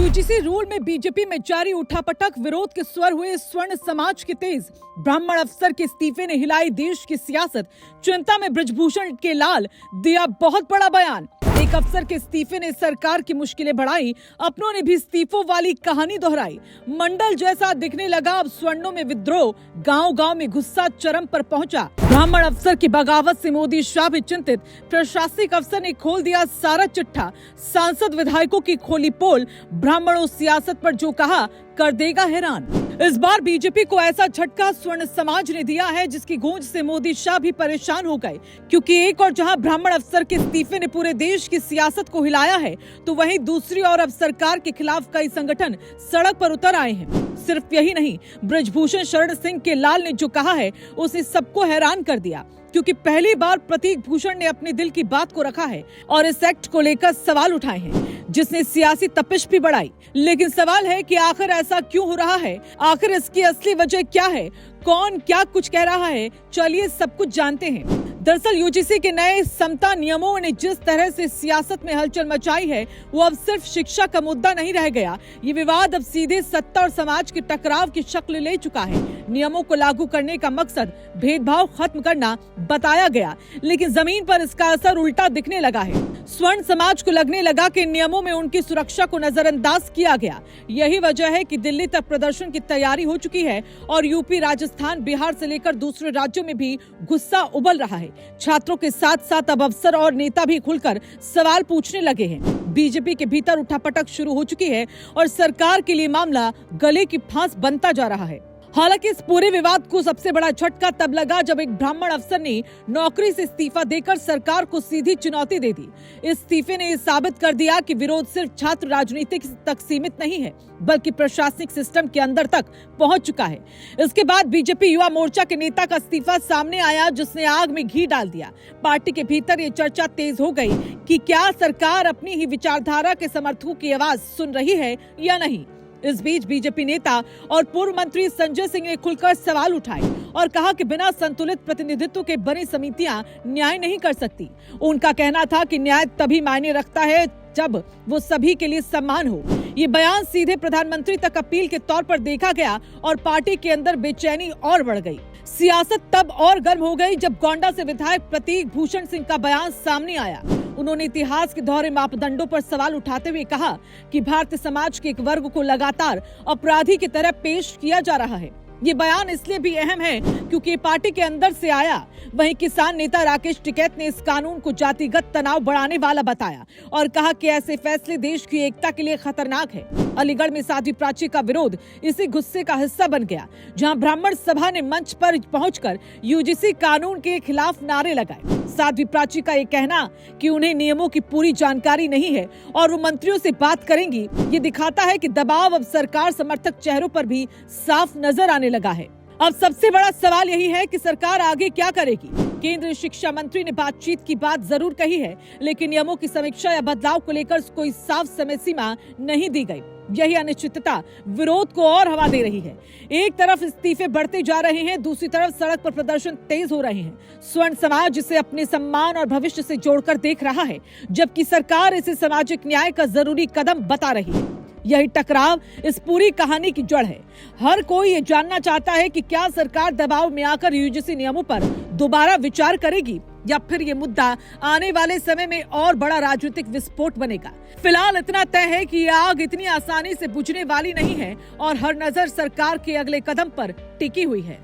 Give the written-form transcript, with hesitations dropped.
UGC rule में BJP में जारी उठापटक, विरोध के स्वर हुए स्वर्ण समाज के तेज। ब्राह्मण अफसर के इस्तीफे ने हिलाई देश की सियासत, चिंता में बृजभूषण के लाल दिया बहुत बड़ा बयान। एक अफसर के इस्तीफे ने सरकार की मुश्किलें बढ़ाई, अपनों ने भी इस्तीफों वाली कहानी दोहराई। मंडल जैसा दिखने लगा अब स्वर्णों में विद्रोह, गांव-गांव में गुस्सा चरम पर पहुंचा। ब्राह्मण अफसर की बगावत से मोदी शाह भी चिंतित, प्रशासनिक अफसर ने खोल दिया सारा चिट्ठा। सांसद विधायकों की खोली पोल, ब्राह्मणों सियासत पर जो कहा कर देगा हैरान। इस बार बीजेपी को ऐसा झटका स्वर्ण समाज ने दिया है जिसकी गूंज से मोदी शाह भी परेशान हो गए, क्योंकि एक और जहां ब्राह्मण अफसर के इस्तीफे ने पूरे देश की सियासत को हिलाया है, तो वहीं दूसरी ओर अब सरकार के खिलाफ कई संगठन सड़क पर उतर आए हैं। सिर्फ यही नहीं, बृजभूषण शरण सिंह के लाल ने जो कहा है उसे सबको हैरान कर दिया, क्योंकि पहली बार प्रतीक भूषण ने अपने दिल की बात को रखा है और इस एक्ट को लेकर सवाल उठाए हैं, जिसने सियासी तपिश भी बढ़ाई। लेकिन सवाल है कि आखिर ऐसा क्यों हो रहा है, आखिर इसकी असली वजह क्या है, कौन क्या कुछ कह रहा है, चलिए सब कुछ जानते हैं। दरअसल यूजीसी के नए समता नियमों ने जिस तरह से सियासत में हलचल मचाई है, वो अब सिर्फ शिक्षा का मुद्दा नहीं रह गया। ये विवाद अब सीधे सत्ता और समाज के टकराव की शक्ल ले चुका है। नियमों को लागू करने का मकसद भेदभाव खत्म करना बताया गया, लेकिन जमीन पर इसका असर उल्टा दिखने लगा है। स्वर्ण समाज को लगने लगा कि नियमों में उनकी सुरक्षा को नजरअंदाज किया गया। यही वजह है कि दिल्ली तक प्रदर्शन की तैयारी हो चुकी है और यूपी, राजस्थान, बिहार से लेकर दूसरे राज्यों में भी गुस्सा उबल रहा है। छात्रों के साथ साथ अब अफसर और नेता भी खुलकर सवाल पूछने लगे हैं। बीजेपी के भीतर उठापटक शुरू हो चुकी है और सरकार के लिए मामला गले की फांस बनता जा रहा है। हालांकि इस पूरे विवाद को सबसे बड़ा झटका तब लगा जब एक ब्राह्मण अफसर ने नौकरी से इस्तीफा देकर सरकार को सीधी चुनौती दे दी। इस्तीफे ने यह साबित कर दिया कि विरोध सिर्फ छात्र राजनीति तक सीमित नहीं है, बल्कि प्रशासनिक सिस्टम के अंदर तक पहुंच चुका है। इसके बाद बीजेपी युवा मोर्चा के नेता का इस्तीफा सामने आया, जिसने आग में घी डाल दिया। पार्टी के भीतर ये चर्चा तेज हो गई कि क्या सरकार अपनी ही विचारधारा के समर्थकों की आवाज सुन रही है या नहीं। इस बीच बीजेपी नेता और पूर्व मंत्री संजय सिंह ने खुलकर सवाल उठाए और कहा कि बिना संतुलित प्रतिनिधित्व के बनी समितियां न्याय नहीं कर सकती। उनका कहना था कि न्याय तभी मायने रखता है जब वो सभी के लिए समान हो। ये बयान सीधे प्रधानमंत्री तक अपील के तौर पर देखा गया और पार्टी के अंदर बेचैनी और बढ़ गई। सियासत तब और गर्म हो गई जब गोंडा से विधायक प्रतीक भूषण सिंह का बयान सामने आया। उन्होंने इतिहास के दोहरे मापदंडों पर सवाल उठाते हुए कहा कि भारतीय समाज के एक वर्ग को लगातार अपराधी की तरह पेश किया जा रहा है। ये बयान इसलिए भी अहम है क्योंकि ये पार्टी के अंदर से आया। वहीं किसान नेता राकेश टिकैत ने इस कानून को जातिगत तनाव बढ़ाने वाला बताया और कहा कि ऐसे फैसले देश की एकता के लिए खतरनाक है। अलीगढ़ में साध्वी प्राची का विरोध इसी गुस्से का हिस्सा बन गया, जहां ब्राह्मण सभा ने मंच पर पहुंचकर यूजीसी कानून के खिलाफ नारे लगाए। साध्वी प्राची का ये कहना कि उन्हें नियमों की पूरी जानकारी नहीं है और वो मंत्रियों से बात करेंगी, ये दिखाता है कि दबाव अब सरकार समर्थक चेहरों पर भी साफ नजर आने लगा है। अब सबसे बड़ा सवाल यही है कि सरकार आगे क्या करेगी। केंद्रीय शिक्षा मंत्री ने बातचीत की बात जरूर कही है, लेकिन नियमों की समीक्षा या बदलाव को लेकर कोई साफ समय सीमा नहीं दी गई। यही अनिश्चितता विरोध को और हवा दे रही है। एक तरफ इस्तीफे बढ़ते जा रहे हैं, दूसरी तरफ सड़क पर प्रदर्शन तेज हो रहे हैं। स्वर्ण समाज इसे अपने सम्मान और भविष्य से जोड़कर देख रहा है, जबकि सरकार इसे सामाजिक न्याय का जरूरी कदम बता रही है। यही टकराव इस पूरी कहानी की जड़ है। हर कोई ये जानना चाहता है कि क्या सरकार दबाव में आकर यूजीसी नियमों पर दोबारा विचार करेगी या फिर ये मुद्दा आने वाले समय में और बड़ा राजनीतिक विस्फोट बनेगा। फिलहाल इतना तय है कि ये आग इतनी आसानी से बुझने वाली नहीं है और हर नजर सरकार के अगले कदम पर टिकी हुई है।